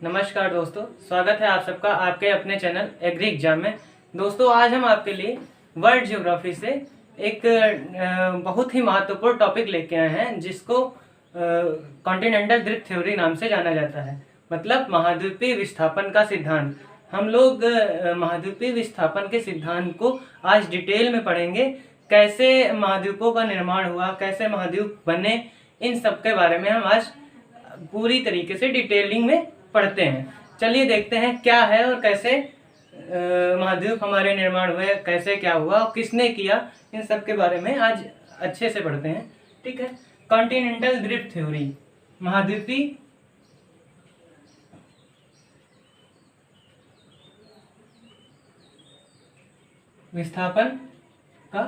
नमस्कार दोस्तों, स्वागत है आप सबका आपके अपने चैनल एग्री एग्जाम में। दोस्तों, आज हम आपके लिए वर्ल्ड ज्योग्राफी से एक बहुत ही महत्वपूर्ण टॉपिक लेके आए हैं, जिसको कॉन्टिनेंटल ड्रिफ्ट थ्योरी नाम से जाना जाता है। मतलब महाद्वीपीय विस्थापन का सिद्धांत। हम लोग महाद्वीपीय विस्थापन के सिद्धांत को आज डिटेल में पढ़ेंगे। कैसे महाद्वीपों का निर्माण हुआ, कैसे महाद्वीप बने, इन सब के बारे में हम आज पूरी तरीके से डिटेलिंग में पढ़ते हैं। चलिए देखते हैं क्या है और कैसे महाद्वीप हमारे निर्माण हुए, कैसे क्या हुआ और किसने किया, इन सब के बारे में आज अच्छे से पढ़ते हैं। ठीक है। कॉन्टिनेंटल ड्रिफ्ट थ्योरी, महाद्वीपीय विस्थापन का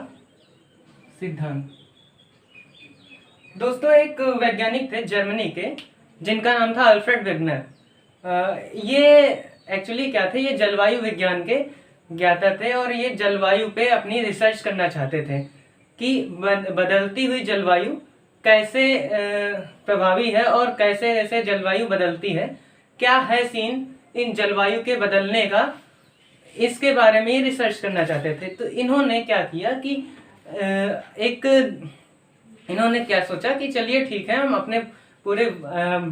सिद्धांत। दोस्तों, एक वैज्ञानिक थे जर्मनी के, जिनका नाम था अल्फ्रेड वेगनर। ये एक्चुअली क्या थे, ये जलवायु विज्ञान के ज्ञाता थे और ये जलवायु पे अपनी रिसर्च करना चाहते थे कि बदलती हुई जलवायु कैसे प्रभावी है और कैसे ऐसे जलवायु बदलती है, क्या है सीन इन जलवायु के बदलने का, इसके बारे में ये रिसर्च करना चाहते थे। तो इन्होंने क्या किया कि इन्होंने क्या सोचा कि चलिए ठीक है, हम अपने पूरे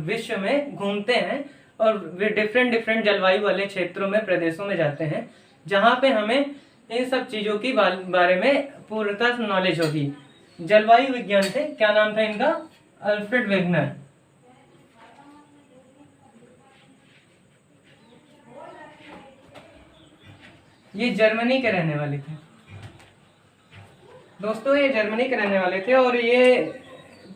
विश्व में घूमते हैं और डिफरेंट डिफरेंट जलवायु वाले क्षेत्रों में, प्रदेशों में जाते हैं, जहाँ पे हमें इन सब चीज़ों की बारे में पूर्णतः नॉलेज होगी। जलवायु विज्ञान थे, क्या नाम था इनका, अल्फ्रेड वेगनर। ये जर्मनी के रहने वाले थे। दोस्तों, ये जर्मनी के रहने वाले थे और ये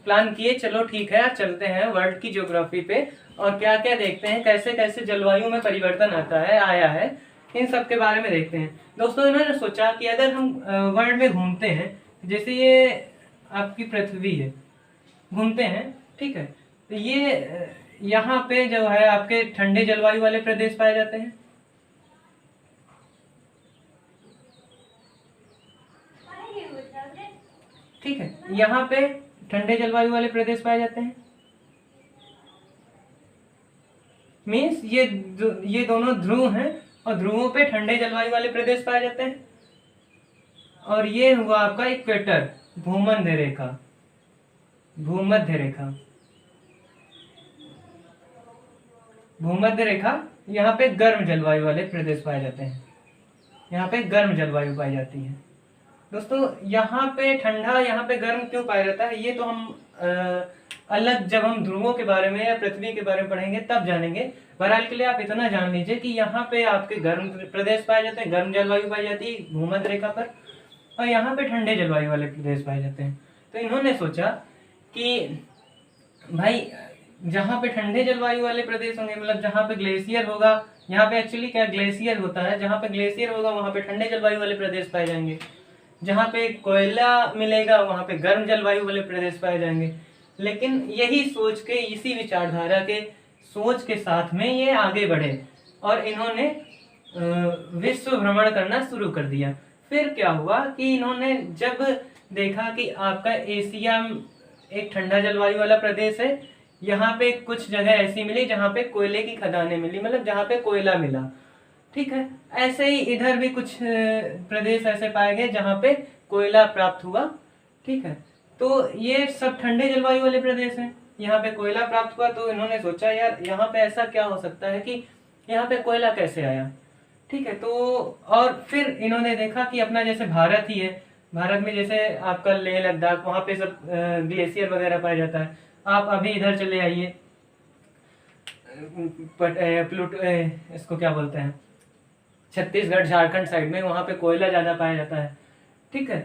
प्लान किए, चलो ठीक है चलते हैं वर्ल्ड की ज्योग्राफी पे और क्या क्या देखते हैं, कैसे कैसे जलवायु में परिवर्तन आया है, इन सब के बारे में देखते हैं। दोस्तों, इन्होंने सोचा कि अगर हम वर्ल्ड में घूमते हैं, जैसे ये आपकी पृथ्वी है, घूमते हैं, ठीक है, तो ये यहाँ पे जो है आपके ठंडे जलवायु वाले प्रदेश पाए जाते हैं। ठीक है, यहाँ पे ठंडे जलवायु वाले प्रदेश पाए जाते हैं। मीन्स ये दोनों ध्रुव हैं और ध्रुवों पे ठंडे जलवायु वाले प्रदेश पाए जाते हैं। और ये हुआ आपका इक्वेटर, भूमध्य रेखा। भूमध्य रेखा, भूमध्य रेखा, यहाँ पे गर्म जलवायु वाले प्रदेश पाए जाते हैं। यहाँ पे गर्म जलवायु पाई जाती है। दोस्तों, यहाँ पे ठंडा, यहाँ पे गर्म क्यों पाया जाता है, ये तो हम अलग जब हम ध्रुवों के बारे में या पृथ्वी के बारे में पढ़ेंगे तब जानेंगे। बहरहाल के लिए आप इतना जान लीजिए कि यहाँ पे आपके गर्म प्रदेश पाए जाते हैं, गर्म जलवायु पाई जाती है भूमध्य रेखा पर, और यहाँ पे ठंडे जलवायु वाले प्रदेश पाए जाते हैं। तो इन्होंने सोचा कि भाई जहाँ पे ठंडे जलवायु वाले प्रदेश होंगे, मतलब जहाँ पे ग्लेशियर होगा, यहाँ पे एक्चुअली क्या ग्लेशियर होता है, जहाँ पे ग्लेशियर होगा वहाँ पे ठंडे जलवायु वाले प्रदेश पाए जाएंगे। जहाँ पे कोयला मिलेगा वहाँ पे गर्म जलवायु वाले प्रदेश पाए जाएंगे। लेकिन यही सोच के, इसी विचारधारा के सोच के साथ में ये आगे बढ़े और इन्होंने विश्व भ्रमण करना शुरू कर दिया। फिर क्या हुआ कि इन्होंने जब देखा कि आपका एशिया एक ठंडा जलवायु वाला प्रदेश है, यहाँ पे कुछ जगह ऐसी मिली जहाँ पे कोयले की खदानें मिली, मतलब जहाँ पे कोयला मिला। ठीक है, ऐसे ही इधर भी कुछ प्रदेश ऐसे पाए गए जहाँ पे कोयला प्राप्त हुआ। ठीक है, तो ये सब ठंडे जलवायु वाले प्रदेश हैं, यहाँ पे कोयला प्राप्त हुआ। तो इन्होंने सोचा यार यहाँ पे ऐसा क्या हो सकता है कि यहाँ पे कोयला कैसे आया। ठीक है, तो और फिर इन्होंने देखा कि अपना जैसे भारत ही है, भारत में जैसे आपका लेह लद्दाख, वहाँ पे सब ग्लेशियर वगैरह पाया जाता है। आप अभी इधर चले आइए, इसको क्या बोलते हैं, छत्तीसगढ़ झारखंड साइड में, वहाँ पे कोयला ज़्यादा पाया जाता है। ठीक है,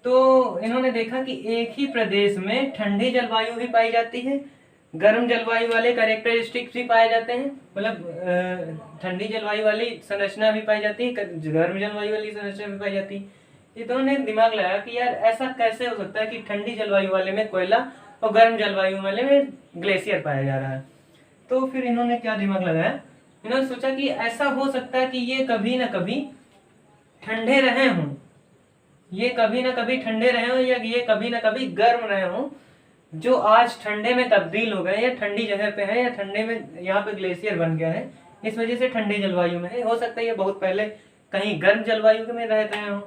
तो इन्होंने देखा कि एक ही प्रदेश में ठंडी जलवायु भी पाई जाती है, गर्म जलवायु वाले कैरेक्टरिस्टिक्स भी पाए जाते हैं, मतलब ठंडी जलवायु वाली संरचना भी पाई जाती है, गर्म जलवायु वाली संरचना भी पाई जाती है। ये तो उन्होंने दिमाग लगाया कि यार ऐसा कैसे हो सकता है कि ठंडी जलवायु वाले में कोयला और गर्म जलवायु वाले में ग्लेशियर पाया जा रहा है। तो फिर इन्होंने क्या दिमाग लगाया, इन्होंने सोचा कि ऐसा हो सकता है कि ये कभी ना कभी ठंडे रहे हों, ये कभी ना कभी ठंडे रहे हों, या ये कभी ना कभी गर्म रहे हों, जो आज ठंडे में तब्दील हो गए या ठंडी जगह पे है या ठंडे में यहाँ पे ग्लेशियर बन गया है, इस वजह से ठंडी जलवायु में है। हो सकता है ये बहुत पहले कहीं गर्म जलवायु में रहते हैं हो।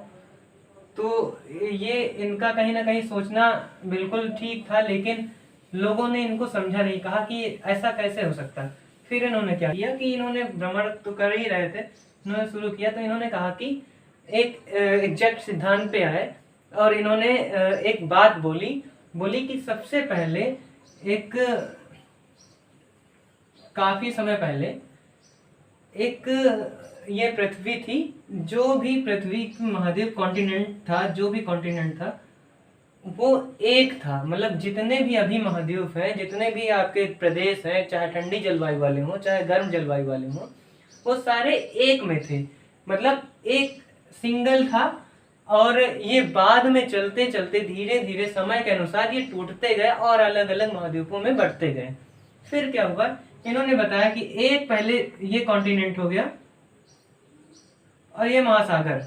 तो ये इनका कहीं ना कहीं सोचना बिल्कुल ठीक था, लेकिन लोगों ने इनको समझा नहीं, कहा कि ऐसा कैसे हो सकता। फिर इन्होंने क्या किया कि इन्होंने भ्रमण तो कर ही रहे थे, इन्होंने शुरू किया, तो इन्होंने कहा कि एक एग्जैक्ट सिद्धांत पे आए और इन्होंने एक बात बोली कि सबसे पहले एक काफी समय पहले एक ये पृथ्वी थी, जो भी पृथ्वी महाद्वीप कॉन्टिनेंट था, जो भी कॉन्टिनेंट था वो एक था। मतलब जितने भी अभी महाद्वीप हैं, जितने भी आपके प्रदेश हैं, चाहे ठंडी जलवायु वाले हों चाहे गर्म जलवायु वाले हों, वो सारे एक में थे, मतलब एक सिंगल था। और ये बाद में चलते चलते धीरे धीरे समय के अनुसार ये टूटते गए और अलग अलग महाद्वीपों में बढ़ते गए। फिर क्या हुआ, इन्होंने बताया कि एक पहले ये कॉन्टिनेंट हो गया और ये महासागर,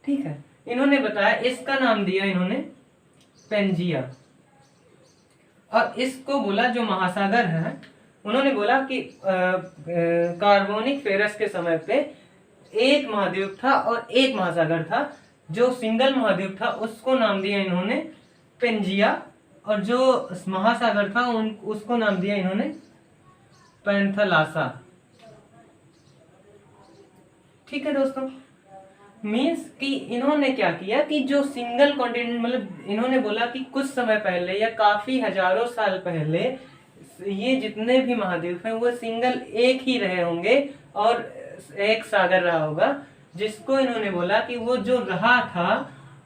ठीक है। इन्होंने बताया, इसका नाम दिया इन्होंने पेंजिया, और इसको बोला जो महासागर है, उन्होंने बोला कि कार्बोनिक फेरस के समय पे एक महाद्वीप था और एक महासागर था। जो सिंगल महाद्वीप था उसको नाम दिया इन्होंने पेंजिया, और जो महासागर था उसको नाम दिया इन्होंने पैंथालासा। ठीक है दोस्तों, मीन्स कि इन्होंने क्या किया कि जो सिंगल कॉन्टिनेंट, मतलब इन्होंने बोला कि कुछ समय पहले या काफी हजारों साल पहले ये जितने भी महाद्वीप हैं वो सिंगल एक ही रहे होंगे और एक सागर रहा होगा, जिसको इन्होंने बोला कि वो जो रहा था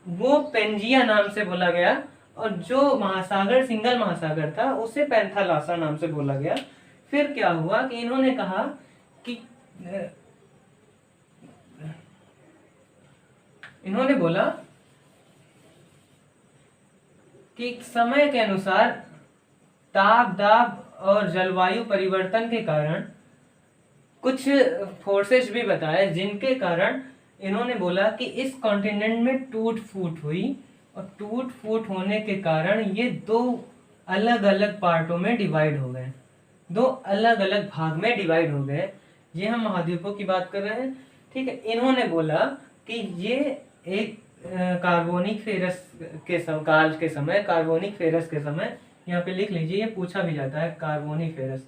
वो पेंजिया नाम से बोला गया, और जो महासागर सिंगल महासागर था उसे पैंथालासा नाम से बोला गया। फिर क्या हुआ कि इन्होंने कहा कि इन्होंने बोला कि समय के अनुसार ताप दाब और जलवायु परिवर्तन के कारण कुछ फोर्सेस भी बताए, जिनके कारण इन्होंने बोला कि इस कॉन्टिनेंट में टूट फूट हुई, और टूट फूट होने के कारण ये दो अलग अलग पार्टों में डिवाइड हो गए, दो अलग अलग भाग में डिवाइड हो गए। ये हम महाद्वीपों की बात कर रहे हैं, ठीक है। इन्होंने बोला कि ये एक कार्बोनिक फेरस के काल के समय, कार्बोनिक फेरस के समय, यहाँ पे लिख लीजिए, ये पूछा भी जाता है कार्बोनिक फेरस,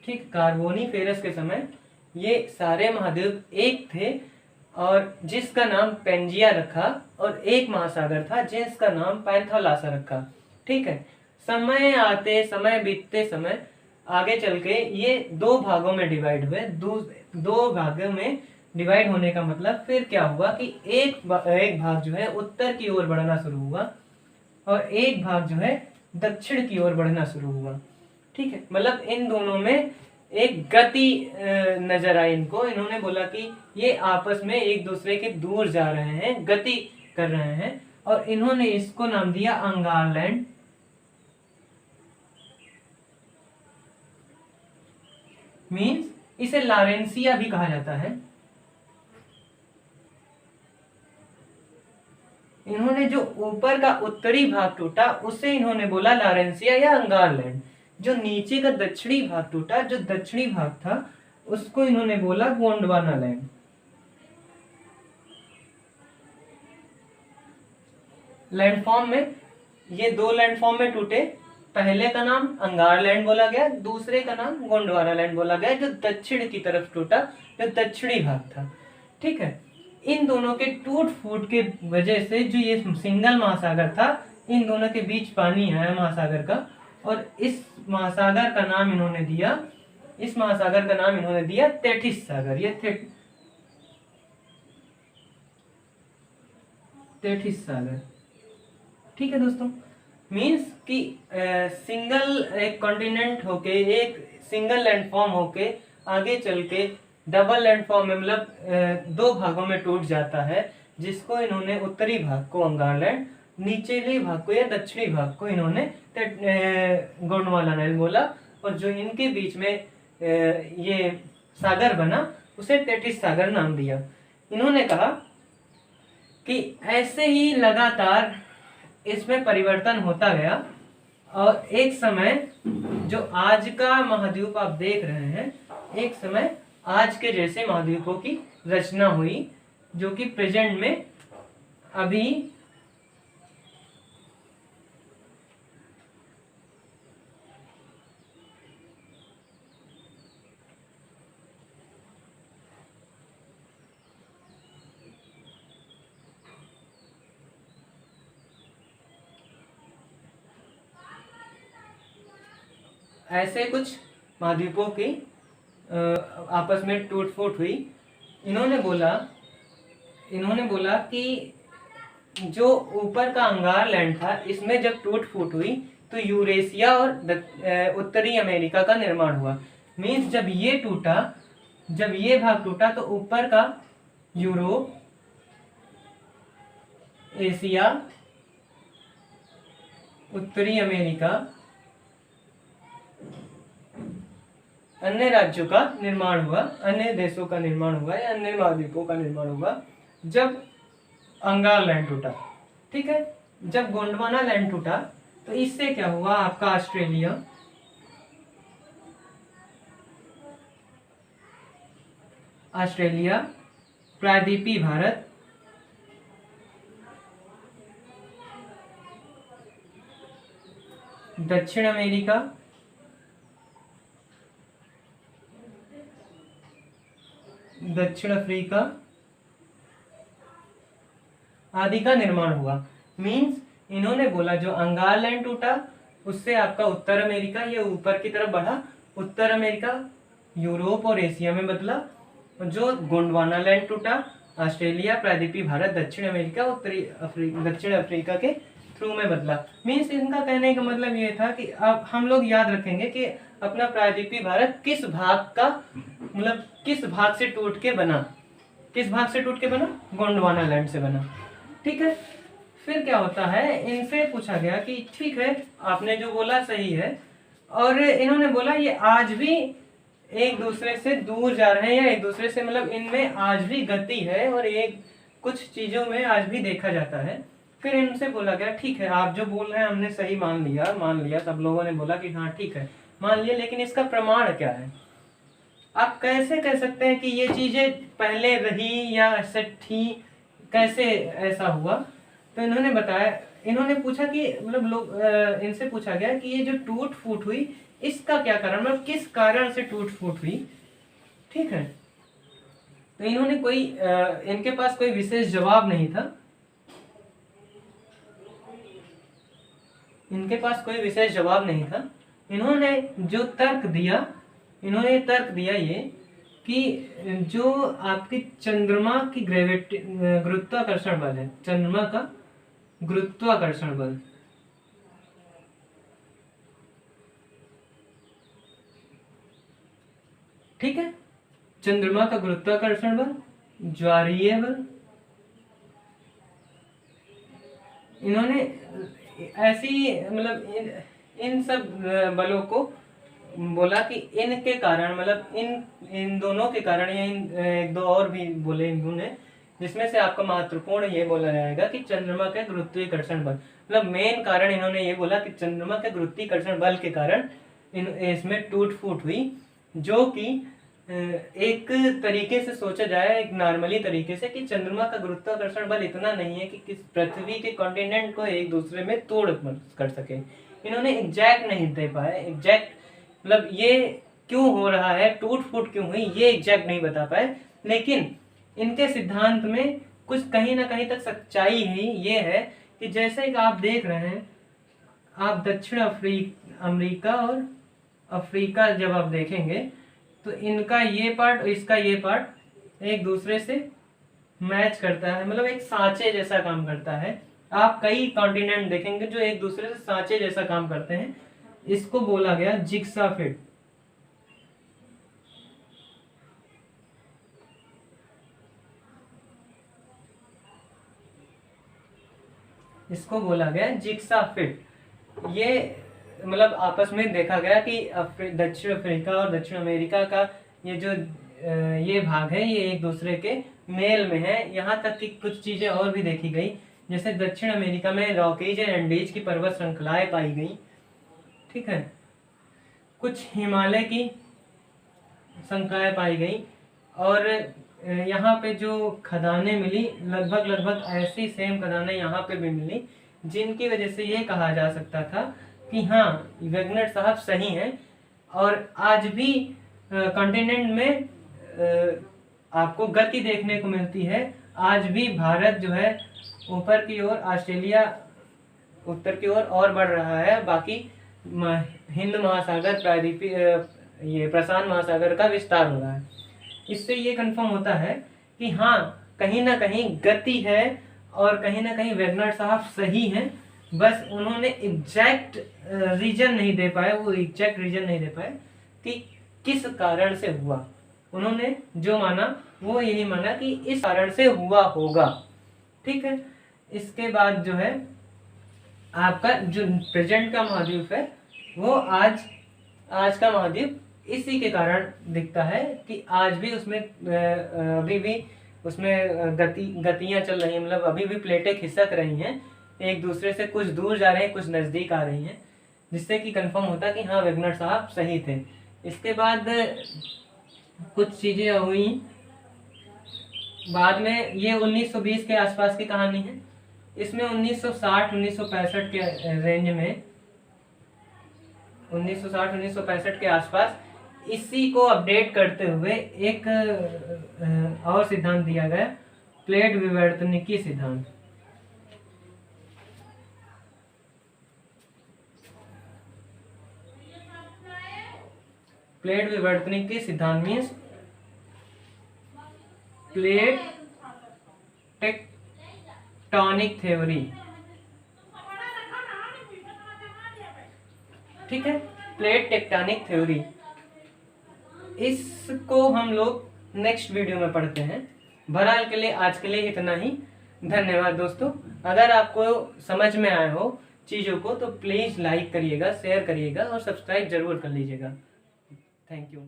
ठीक। कार्बोनिक फेरस के समय ये सारे महाद्वीप एक थे, और जिसका नाम पेंजिया रखा, और एक महासागर था जिसका नाम पैंथालासा रखा, ठीक है। समय आते समय बीतते समय आगे चल के ये दो भागों में डिवाइड हुए। दो भागों में डिवाइड होने का मतलब फिर क्या हुआ कि एक भाग जो है उत्तर की ओर बढ़ना शुरू हुआ और एक भाग जो है दक्षिण की ओर बढ़ना शुरू हुआ, ठीक है। मतलब इन दोनों में एक गति नजर आई इनको। इन्होंने बोला कि ये आपस में एक दूसरे के दूर जा रहे हैं, गति कर रहे हैं, और इन्होंने इसको नाम दिया अंगारलैंड। मीन्स इसे लॉरेंसिया भी कहा जाता है। इन्होंने जो ऊपर का उत्तरी भाग टूटा उसे इन्होंने बोला लॉरेंसिया या अंगारलैंड। जो नीचे का दक्षिणी भाग टूटा, जो दक्षिणी भाग था, उसको इन्होंने बोला गोंडवाना लैंड। लैंडफॉर्म में ये दो लैंडफॉर्म में टूटे। पहले का नाम अंगारलैंड बोला गया, दूसरे का नाम गोंडवाना लैंड बोला गया, जो दक्षिण की तरफ टूटा, जो दक्षिणी भाग था, ठीक है। इन दोनों के टूट फूट के वजह से जो ये सिंगल महासागर था, इन दोनों के बीच पानी है महासागर का, और इस महासागर का नाम इन्होंने दिया, इस महासागर का नाम इन्होंने दिया तेथिस सागर। ये तेथिस सागर, ठीक है दोस्तों। मीन्स कि सिंगल एक कॉन्टिनेंट होके, एक सिंगल लैंडफॉर्म होके आगे चल के डबल लैंडफॉर्म में, मतलब दो भागों में टूट जाता है, जिसको इन्होंने उत्तरी भाग को अंगारलैंड, निचले भाग को या दक्षिणी भाग को इन्होंने गोंडवाना लैंड बोला, और जो इनके बीच में ये सागर बना उसे तेथिस सागर नाम दिया। इन्होंने कहा कि ऐसे ही लगातार इसमें परिवर्तन होता गया और एक समय जो आज का महाद्वीप आप देख रहे हैं, एक समय आज के जैसे महाद्वीपों की रचना हुई, जो कि प्रेजेंट में अभी ऐसे कुछ महाद्वीपों की आपस में टूट फूट हुई। इन्होंने बोला कि जो ऊपर का अंगार लैंड था, इसमें जब टूट फूट हुई तो यूरेशिया और उत्तरी अमेरिका का निर्माण हुआ। मीन्स जब ये भाग टूटा तो ऊपर का यूरोप, एशिया, उत्तरी अमेरिका, अन्य राज्यों का निर्माण हुआ, अन्य देशों का निर्माण हुआ या अन्य महाद्वीपों का निर्माण हुआ जब अंगार लैंड टूटा। ठीक है, जब गोंडवाना लैंड टूटा तो इससे क्या हुआ, आपका ऑस्ट्रेलिया, प्रायद्वीपीय भारत, दक्षिण अमेरिका, दक्षिण अफ्रीका आदि का निर्माण हुआ। मीन्स इन्होंने बोला जो अंगार लैंड टूटा उससे आपका उत्तर अमेरिका ये ऊपर की तरफ बढ़ा, उत्तर अमेरिका यूरोप और एशिया में बदला। जो गोंडवाना लैंड टूटा ऑस्ट्रेलिया, प्रायद्वीपीय भारत, दक्षिण अमेरिका, दक्षिण अफ्रीका के थ्रू में बदला। मीन्स इनका कहने का मतलब ये था कि अब हम लोग याद रखेंगे कि अपना प्रायद्वीपीय भारत किस भाग से टूट के बना, गोंडवाना लैंड से बना। ठीक है, फिर क्या होता है, इनसे पूछा गया कि ठीक है आपने जो बोला सही है, और इन्होंने बोला ये आज भी एक दूसरे से दूर जा रहे हैं या एक दूसरे से मतलब इनमें आज भी गति है और एक कुछ चीजों में आज भी देखा जाता है। फिर इनसे बोला गया ठीक है आप जो बोल रहे हैं हमने सही मान लिया, सब लोगों ने बोला कि हाँ ठीक है मान लिया, लेकिन इसका प्रमाण क्या है? आप कैसे कह सकते हैं कि ये चीजें पहले रही या ऐसे थी, कैसे ऐसा हुआ? तो इन्होंने पूछा कि मतलब इनसे पूछा गया कि ये जो टूट फूट हुई इसका क्या कारण, मतलब किस कारण से टूट फूट हुई। ठीक है, तो इनके पास कोई विशेष जवाब नहीं था। इन्होंने जो तर्क दिया ये कि जो आपकी चंद्रमा की गुरुत्वाकर्षण बल है, चंद्रमा का गुरुत्वाकर्षण बल, ठीक है, चंद्रमा का गुरुत्वाकर्षण बल, ज्वारीय बल, इन्होंने ऐसी मतलब इन सब बलों को बोला कि इनके कारण मतलब इन दोनों के कारण या एक दो और भी बोले इन्होंने, जिसमें से आपका महत्वपूर्ण ये बोला जाएगा कि चंद्रमा के गुरुत्वाकर्षण बल, मतलब मेन कारण इन्होंने ये बोला कि चंद्रमा के गुरुत्वाकर्षण बल के कारण इसमें टूट फूट हुई, जो कि एक तरीके से सोचा जाए, एक नॉर्मली तरीके से, कि चंद्रमा का गुरुत्वाकर्षण बल इतना नहीं है कि किस पृथ्वी के कॉन्टिनेंट को एक दूसरे में तोड़ कर सके। इन्होंने एग्जैक्ट नहीं दे पाए, एग्जैक्ट मतलब ये क्यों हो रहा है, टूट फूट क्यों हुई, ये एग्जैक्ट नहीं बता पाए। लेकिन इनके सिद्धांत में कुछ कहीं ना कहीं तक सच्चाई ही ये है कि जैसे कि आप देख रहे हैं, आप दक्षिण अमेरिका और अफ्रीका जब आप देखेंगे तो इनका ये पार्ट और इसका ये पार्ट एक दूसरे से मैच करता है, मतलब एक सांचे जैसा काम करता है। आप कई कॉन्टिनेंट देखेंगे जो एक दूसरे से सांचे जैसा काम करते हैं, इसको बोला गया जिग्सा फिट। इसको बोला गया जिग्सा फिट। ये मतलब आपस में देखा गया कि दक्षिण अफ्रीका और दक्षिण अमेरिका का ये जो ये भाग है ये एक दूसरे के मेल में है। यहाँ तक कि कुछ चीजें और भी देखी गई, जैसे दक्षिण अमेरिका में रॉकीज एंड एंडीज की पर्वत श्रृंखलाएं पाई गई, ठीक है, कुछ हिमालय की श्रृंखलाएं पाई गई, और यहाँ पे जो खदानें मिली लगभग ऐसी सेम खदानें यहाँ पे भी मिली, जिनकी वजह से ये कहा जा सकता था कि हाँ वेगनर साहब सही हैं। और आज भी कॉन्टिनेंट में आपको गति देखने को मिलती है। आज भी भारत जो है ऊपर की ओर, ऑस्ट्रेलिया उत्तर की ओर और बढ़ रहा है। बाकी हिंद महासागर, प्रायद्वीपीय ये प्रशांत महासागर का विस्तार हो रहा है। इससे ये कंफर्म होता है कि हाँ कहीं ना कहीं गति है और कहीं ना कहीं वेगनर साहब सही हैं। बस उन्होंने एग्जैक्ट रीजन नहीं दे पाए, वो एग्जैक्ट रीजन नहीं दे पाए कि किस कारण से हुआ। उन्होंने जो माना वो यही माना कि इस कारण से हुआ होगा, ठीक है। इसके बाद जो है आपका जो प्रेजेंट का महाद्वीप है वो आज का महाद्वीप इसी के कारण दिखता है कि आज भी उसमें अभी भी उसमें गतियां चल रही हैं, मतलब अभी भी प्लेटें खिसक रही हैं एक दूसरे से, कुछ दूर जा रहे हैं कुछ नज़दीक आ रही हैं, जिससे कि कंफर्म होता कि हाँ वेगनर साहब सही थे। इसके बाद कुछ चीज़ें हुई बाद में, ये 1920 के आसपास की कहानी है। इसमें 1960-1965 के रेंज में, 1960-1965 के आसपास इसी को अपडेट करते हुए एक और सिद्धांत दिया गया, प्लेट विवर्तनिकी सिद्धांत। प्लेट विवर्तनिकी सिद्धांत मीन्स प्लेट टेक्टोनिक थ्योरी, ठीक है, प्लेट टेक्टोनिक थ्योरी। इसको हम लोग नेक्स्ट वीडियो में पढ़ते हैं। बहरहाल के लिए आज के लिए इतना ही। धन्यवाद दोस्तों। अगर आपको समझ में आया हो चीज़ों को तो प्लीज़ लाइक करिएगा, शेयर करिएगा और सब्सक्राइब जरूर कर लीजिएगा। Thank you.